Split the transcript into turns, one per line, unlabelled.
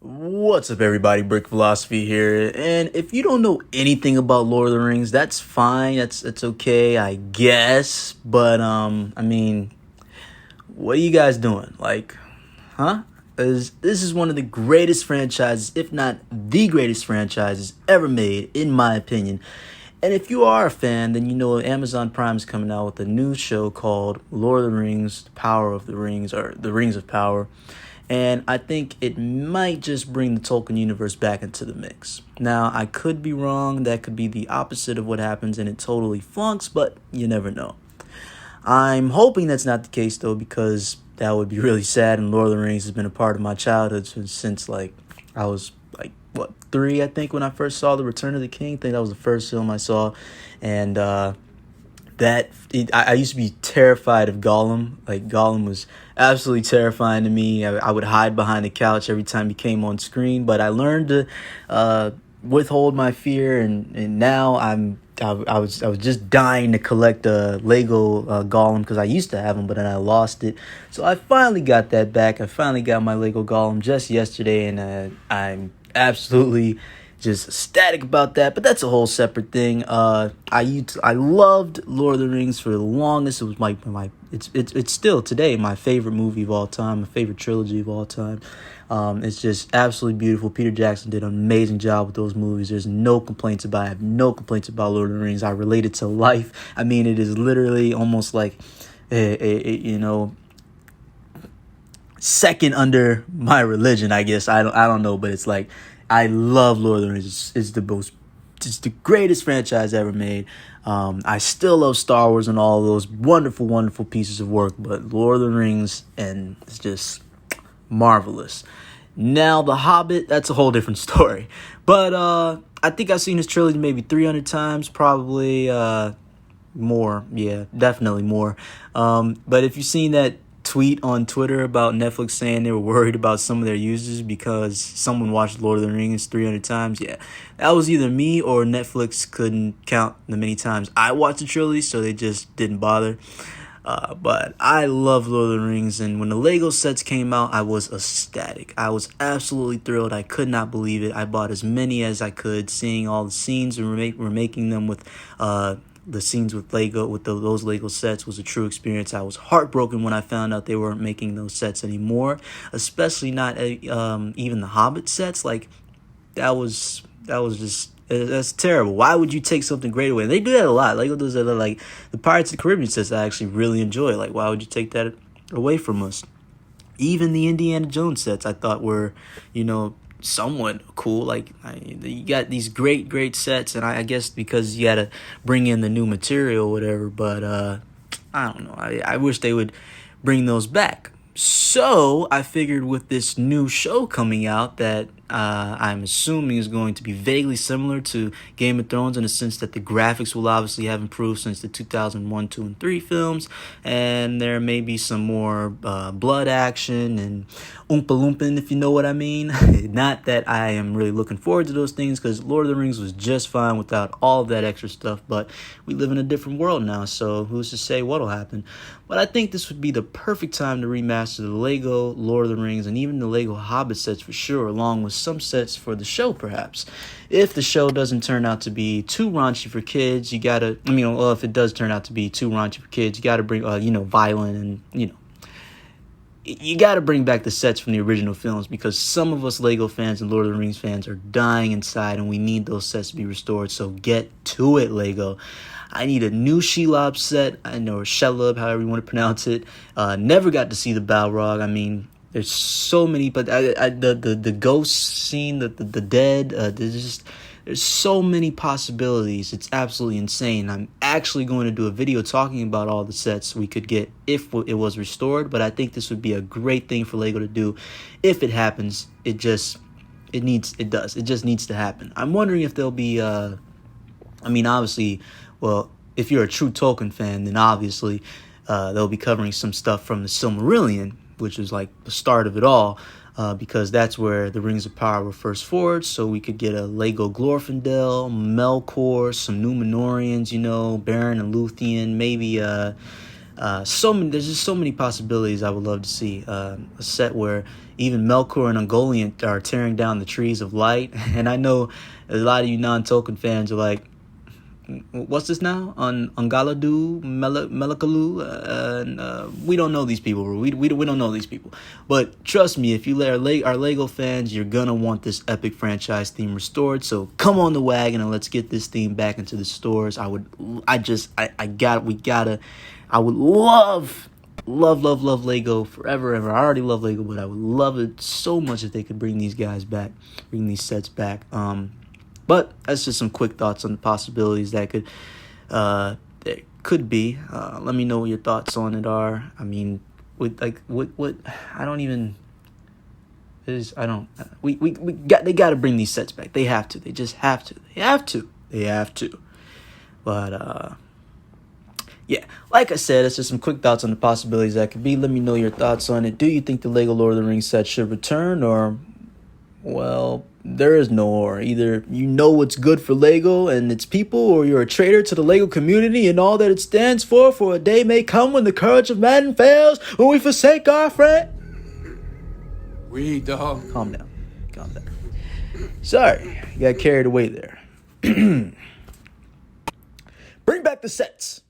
What's up, everybody? Brick Philosophy here. And if you don't know anything about Lord of the Rings, that's fine. That's okay, I guess. But I mean, what are you guys doing? Like, huh? This is one of the greatest franchises, if not the greatest franchises ever made, in my opinion. And if you are a fan, then you know Amazon Prime is coming out with a new show called Lord of the Rings: The Power of the Rings, or The Rings of Power. And I think it might just bring the Tolkien universe back into the mix. Now, I could be wrong. That could be the opposite of what happens and it totally flunks, but you never know. I'm hoping that's not the case, though, because that would be really sad. And Lord of the Rings has been a part of my childhood since, I was, what, 3, I think, when I first saw The Return of the King. I think that was the first film I saw. And, I used to be terrified of Gollum. Like, Gollum was absolutely terrifying to me. I would hide behind the couch every time he came on screen, but I learned to withhold my fear, and now I was just dying to collect a Lego Gollum, because I used to have him, but then I lost it. So I finally got that back. I finally got my Lego Gollum just yesterday, and I'm absolutely just ecstatic about that, but that's a whole separate thing. I loved Lord of the Rings for the longest. It was it's still today my favorite movie of all time, my favorite trilogy of all time. It's just absolutely beautiful. Peter Jackson did an amazing job with those movies. There's no complaints about it. I have no complaints about Lord of the Rings. I relate it to life. I mean, it is literally almost like second under my religion, I guess. I don't know, but it's like I love Lord of the Rings. It's the greatest franchise ever made. I still love Star Wars and all those wonderful, wonderful pieces of work, but Lord of the Rings, and it's just marvelous. Now, The Hobbit, that's a whole different story. But I think I've seen this trilogy maybe 300 times, probably more. Yeah, definitely more. But if you've seen that tweet on Twitter about Netflix saying they were worried about some of their users because someone watched Lord of the Rings 300 times, yeah, that was either me or Netflix couldn't count the many times I watched the trilogy, so they just didn't bother. But I love Lord of the Rings, and when the Lego sets came out, I was ecstatic. I was absolutely thrilled. I could not believe it. I bought as many as I could, seeing all the scenes, and we're making them with the scenes with Lego, with those Lego sets, was a true experience. I was heartbroken when I found out they weren't making those sets anymore, especially not even the Hobbit sets. Like, that's terrible. Why would you take something great away? And they do that a lot. Lego does that. Like the Pirates of the Caribbean sets, I actually really enjoy. Like, why would you take that away from us? Even the Indiana Jones sets, I thought were, somewhat cool. Like, you got these great sets, and I guess because you got to bring in the new material, or whatever. But I don't know. I wish they would bring those back. So I figured with this new show coming out that I'm assuming is going to be vaguely similar to Game of Thrones, in the sense that the graphics will obviously have improved since the 2001, 2, and 3 films, and there may be some more blood action and oompa loompa, if you know what I mean. Not that I am really looking forward to those things, because Lord of the Rings was just fine without all of that extra stuff, but we live in a different world now, so who's to say what'll happen. But I think this would be the perfect time to remaster the Lego Lord of the Rings and even the Lego Hobbit sets for sure, along with some sets for the show, perhaps. If the show doesn't turn out to be too raunchy for kids, if it does turn out to be too raunchy for kids, you gotta bring, violent, and, you gotta bring back the sets from the original films, because some of us Lego fans and Lord of the Rings fans are dying inside, and we need those sets to be restored. So get to it, Lego. I need a new Shelob set, or Shelob, however you want to pronounce it. Never got to see the Balrog. I mean, there's so many, but the ghost scene, the dead, there's so many possibilities. It's absolutely insane. I'm actually going to do a video talking about all the sets we could get if it was restored, but I think this would be a great thing for Lego to do if it happens. It just needs to happen. I'm wondering if there'll be obviously, well, if you're a true Tolkien fan, then obviously they'll be covering some stuff from the Silmarillion, which is like the start of it all, because that's where the Rings of Power were first forged. So we could get a Lego Glorfindel, Melkor, some Númenóreans, Beren and Luthien, maybe there's just so many possibilities I would love to see. A set where even Melkor and Ungoliant are tearing down the trees of light. And I know a lot of you non-Tolkien fans are like, what's this now? On Ungaladu, Melakalu? We don't know these people. We don't know these people. But trust me, if you are Lego fans, you're going to want this epic franchise theme restored. So come on the wagon and let's get this theme back into the stores. I would love Lego forever, ever. I already love Lego, but I would love it so much if they could bring these sets back. But that's just some quick thoughts on the possibilities that could be. Let me know what your thoughts on it are. I mean, they got to bring these sets back. They have to. They just have to. They have to. But yeah, like I said, it's just some quick thoughts on the possibilities that could be. Let me know your thoughts on it. Do you think the Lego Lord of the Rings set should return, or, well, there is no or. Either you know what's good for Lego and its people, or you're a traitor to the Lego community and all that it stands for a day may come when the courage of man fails, when we forsake our friend.
Dog.
Calm down. Sorry, got carried away there. Bring back the sets.